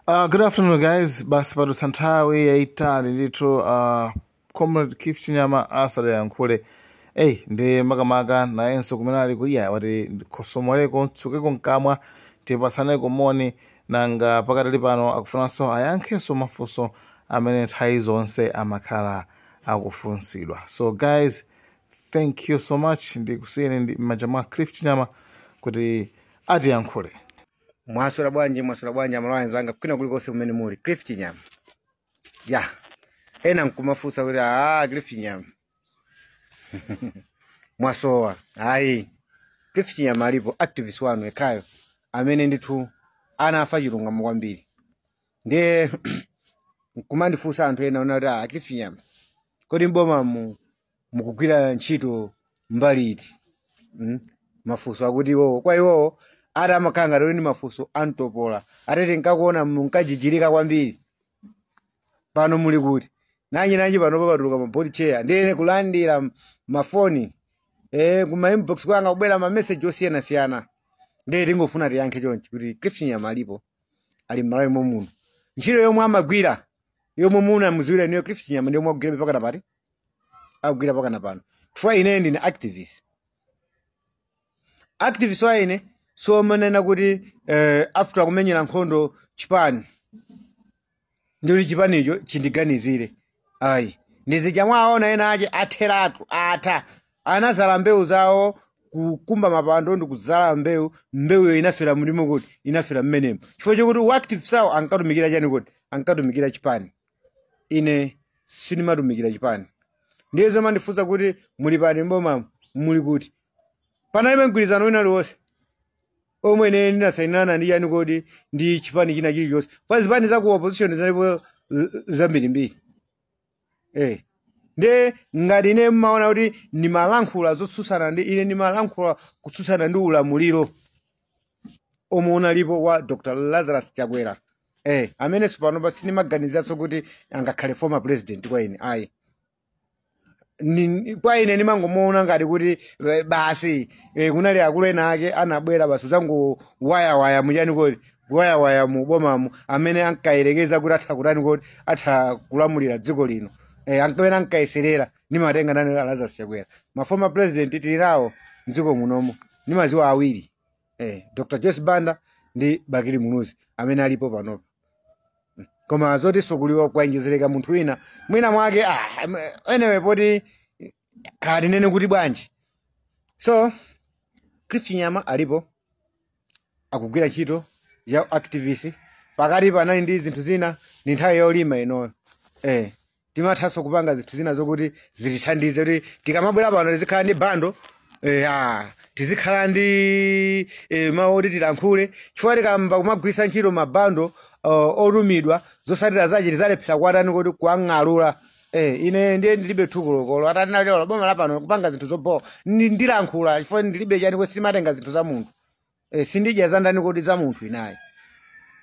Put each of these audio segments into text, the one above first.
Good afternoon, guys. Basi bado santawi ya Itali ndithu Comrade Keith Chinyama asale yankhule. Ndi makamaka nayenso kumene ali kuliya wati khosomoleko ntsukeko nkamwa tipasaneko moni nanga pakatali pano akufunanso ayankhenso mafunso amene nthawi zonse amakhala akufunsidwa. So guys, thank you so much. Ndikusiyeni ndi m'manja mwa Keith Chinyama kuti atiyankhule. Mwasula bwanji amalawa wenzanga kwina kulikonse kumene muli. Keith Chinyama ena nkumafunsa kuti Keith Chinyama mwasowa. Keith Chinyama alipo activist wanu ekayo amene ndithu anafa chilungamo kwambiri. Ndiye nkumandifunsa anthu ena onati Keith Chinyama kodi mboma mukugwira ntchito mbali iti? Mafunso akuti iwowo kwa iwowo ada makanga lero ni mafunso antopola atete nkakuona munkajijirika kwambiri pano muli kuti nanyi pano papatuluka ma board chair ndene kulandira mafoni kuma inbox kwanga kubwera ma message osiyana ndiye tingofuna tiyankhe chonchi kuti Keith Chinyama alipo ali m'malawi muno ntchito yomwe amagwira yomwe muna muziwira niyo Keith Chinyama ndiye mwagwira pakana pati akugwira pakana pano try ine ndine activist wa ine so manena kuti after kumenyera nkhondo chipani ndili chipanicho chindiganizire ndizija mwaona ena aje atheratu anazala mbewu zawo kukumba mapando ndi kuzala mbewu inafera mulimo kuti inafera mmenemo chifukwa chokuti active sawo ankatumikira chani kuti ankatumikira chipani. Ine sinimatumikira chipani ndiye zoma ndifunsa kuti muli pati mboma muli kuti panalibe mgwirizano wina liwonse omwe ine ndinasainana ndi yani kodi ndi chipani china chilichonse pa zipani za ku opposition zalipo zambirimbiri. Nde ngati ine mmaona kuti ni malankhula zotsutsana ndi ine ni malankhula kutsutsana ndi ulamuliro omwe unalipo wa Dr. Lazarus Chakwera amene sipano pa sinimaganizaso kuti angakhale former president kwa ine kwa ine nimangomuona ngati kuti basi kunali akulu ena ake anabwera basi zangu waya mujani kodi waya mu bomamu amene ankayerekeza kuti atha kutani kodi atha kulamulira dziko lino ankawena ankayeserera nimatenga nani Lazarus Chakwera ma former president tililawo mdziko munomo nimaziwa awiri Dr. Joyce Banda ndi Bakili Munuzi amene alipo panopo koma zoti sokuliwa kwainjezereka munthu wina mwina mwake anyway poti kadi nene kuti bwanji. So Keith Chinyama alipo akugwira ntchito ya activist pakati panali ndi zinthu zina ndi nthawi yolima inoyo timathanso kupanga zinthu zina zokuti zitithandize kuti tikamabwera pano tizikhala ndi bando tizikhala ndi mawu tilankhule chifukwa tikamba kumagwisa ntchito mabando orumidwa zosatira zache tizalephera kwatani kuti kuang'alula. Ine ndiye ndilibe thukulokolo atanalero boma lapano kupanga zinthu zobowa ndilankhula chifukwa ndilibe chani kuti simatenga zinthu za munthu sindidya za ndani kuti za munthu inayi.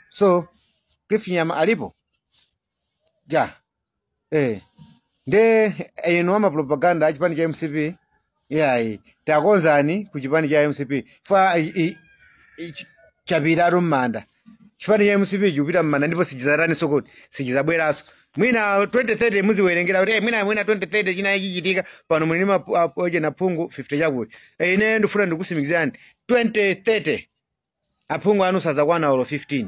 So Keith Chinyama alipo nde eno ama propaganda a chipani cha MCP takonzani ku chipani cha MCP fa chapitatu m'manda chipani cha MCP chikupita m'manda ndipo sichizatani sokoti sichizabweraso mwina 2030 muziwerengera kuti mwina 2030 china chichitika pano muli mapoje na phungu 50 chakuti ine ndifuna ndikusimikizani 2030 aphungu anu sazakwana olo 15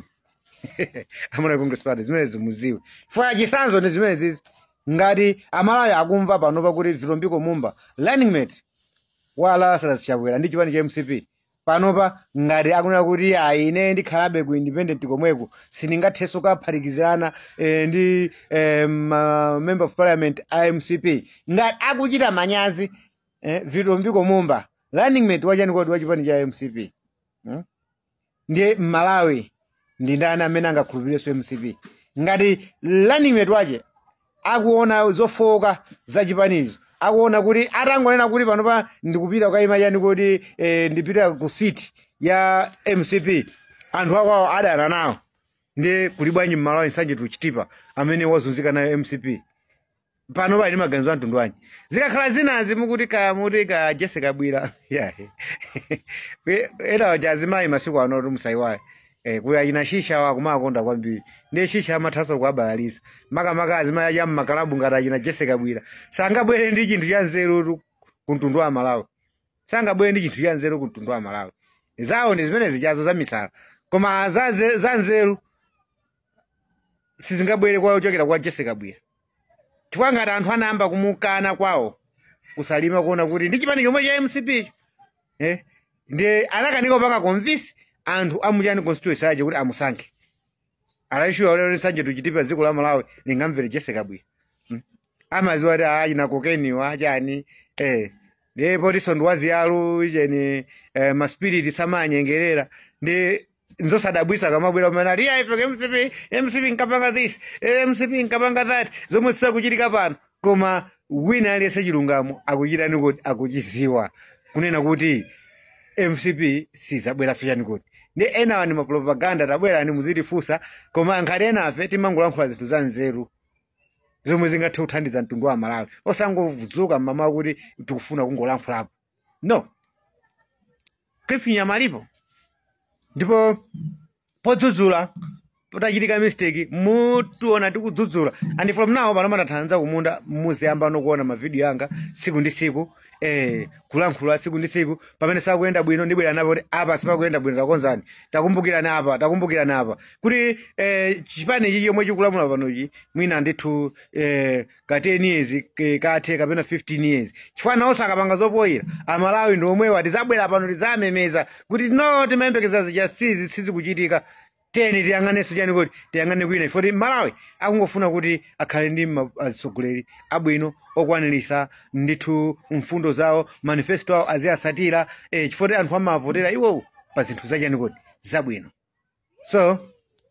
amuna Congress Party zimene muziwe fa chisanzo ndi zimene zizi ngati amalawi akumva panopa kuti Vilombiko Mumba running mate wa Lazarus Chakwera ndi chipani cha MCP panopa ngati akunena kuti ine ndikhalabe ku independent komweko siningathenso kaphatikizana ndi member of parliament MCP ngati akuchita manyazi Vilombiko Mumba running mate wachani kodi wa chipani cha MCP ndiye Malawi ndi ndani amene angakhulupireso MCP ngati running mate wache akuona zofoka za chipanizo akuona kuti atangonena kuti panopa ndikupita kukayima chani kuti ndipita ku seat ya MCP anthu akwawo adana nawo ndi kuli bwanji m'Malawi nsanje tuchitipa amene wazunzika nayo MCP panopa ndi maganizo anthu ndwanyi zikakhala zinazi mukuti ka Jessica Bwira ena wajazimayi masiku ano kuti musayiwale kuya ina shisha wa kumakonda kwambiri ndi shisha amathaso kuabalalisa maka azimaya ya makalabu ngati ina Jessica Bwira sangabwere ndi chinthu cha nzeru kuntundu wa Malawi sangabwere ndi chinthu cha nzeru kuntundu wa Malawi zawo ndi zimene zijazo za misala koma za nzeru sizingabwere kwa uchokera kwa Jessica Bwira chifukwa ngati anthu anayamba kumukana kwawo kusalima kuona kuti ndi chipani chomwe cha MCP ndi anakaniko panga convince anthu amujani constituency aje kuti amusankhe alaishuwa lero sanje tuchitipa dziko la Malawi lingamvere Jessica Bwira amaziwa kuti ayina kokeni wachani ndipo tisondo waziyalu ijeni maspirit samanyengerera ndi nzosadabwisa kamabwera kumanali ife MCP nkapanga this MCP nkapanga that zomwe sisakuchitika pano koma wina aliyese chilungamo akuchitani kuti akuchiziwa kunena kuti MCP sizabweranso chani kuti ndi enawa ni mapropaganda tabwera ni muzitifusa koma nkhati enafe timangolankhula zinthu za nzeru zomwe zingathe kuthandiza mtundu wa Malawi osangodzuka mama kuti tikufuna kungolankhulapo no Cliff Nyama alipo ndipo podzudzula potachitika mistake mutuona tikudzudzula and from now pano matathanza kumunda muziyamba nokuona mavideo yanga siku ndi siku kulankhula siku ndi siku pamene sakuyenda bwino ndibwera napo kuti apa sipakuyenda bwino takonzani takumbukirani apa kuti chipani ichi chomwe chikulamula panochi mwina ndithu ka 10 years kathe kapena 15 years chifana osakapanga zopoyira Amalawi ndi omwewa tizabwera pano tizamemeza kuti no timayembekeza zija sizikuchitika teni tiyang'anenso chani kuti tiyang'ane kwina ifoti Malawi akungofuna kuti akhale ndi atsogoleri abwino okwanirisa ndithu mfundo zawo manifesto awo aziyasatira chifoti anthu amavotera iwo pa zinthu zachani kuti zabwino so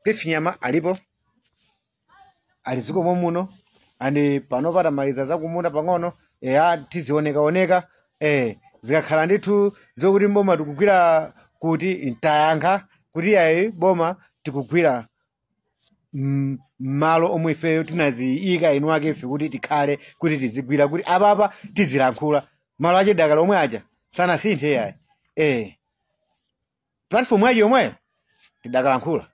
Cliff Nyama alipo aliziko muno andi pano patamaliza zakumunda pang'ono tizioneka zikakhala ndithu zokuti mboma tikugwira kuti ntayankha kuti ayi boma tikugwira malo omwe ifeyo tinaziyika inu ake ife kuti tikhale kuti tizigwira kuti apapa tizilankhula malo achidakala omwe aja sanasinthe yayi platform yaji omweyo tidakalankhula